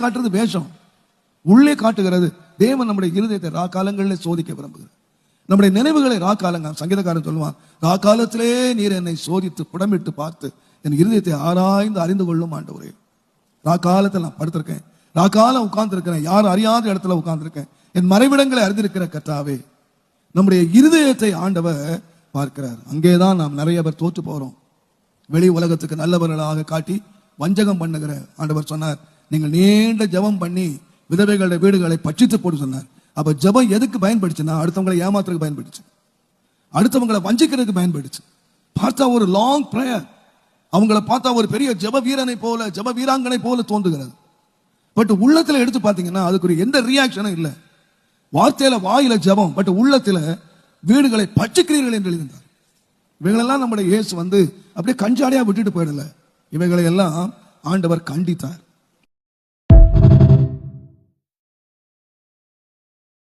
காட்டுறது வேஷம், உள்ளே காட்டுகிறது தேவன் நம்முடைய இருதயத்தை காலங்களில் சோதிக்க விரும்புகிறார். நம்முடைய நினைவுகளை காலங்கள், சங்கீதக்காரன் சொல்லுவான், காலத்திலே நீர் என்னை சோதித்து புடமிட்டு பார்த்து என் இருதயத்தை ஆராய்ந்து அறிந்து கொள்ளும் ஆண்டவரே. காலத்தில் நான் படுத்திருக்கேன், காலம் உட்கார்ந்து இருக்கிறேன், யாரும் அறியாத இடத்துல உட்கார்ந்துருக்கேன், என் மறைவிடங்களை அறிந்திருக்கிற கர்த்தாவே. நம்முடைய இருதயத்தை ஆண்டவர் பார்க்கிறார். அங்கேதான் நாம் நிறைய பேர் தோற்று போறோம். வெளி உலகத்துக்கு நல்லவர்களாக காட்டி வஞ்சகம் பண்ணுகிற ஆண்டவர் சொன்னார், நீங்கள் நீண்ட ஜெபம் பண்ணி விதவைகளுடைய வீடுகளை பட்சித்து போட்டு சொன்னார். அப்ப ஜெபம் எதுக்கு பயன்படுச்சுன்னா, அடுத்தவங்களை ஏமாத்துறதுக்கு பயன்படுச்சு, அடுத்தவங்களை வஞ்சிக்கிறதுக்கு பயன்படுச்சு. பார்த்தா ஒரு லாங் பிரேயர், அவங்கள பார்த்தா ஒரு பெரிய ஜெப வீரனை போல, ஜெப வீராங்கனை போல தோன்றுகிறது. பட் உள்ளத்துல எடுத்து பார்த்தீங்கன்னா அதுக்கு எந்த ரியாக்ஷனும் இல்லை. வார்த்தையில வாயில ஜெபம், பட் உள்ளத்துல வீடுகளை பட்சிக்கிறீர்கள் என்று எழுதினார். இவைகளெல்லாம் நம்முடைய இயேசு அப்படியே கஞ்சாடையா விட்டுட்டு போயிடல, இவைகளை எல்லாம் ஆண்டவர் கண்டித்தார்.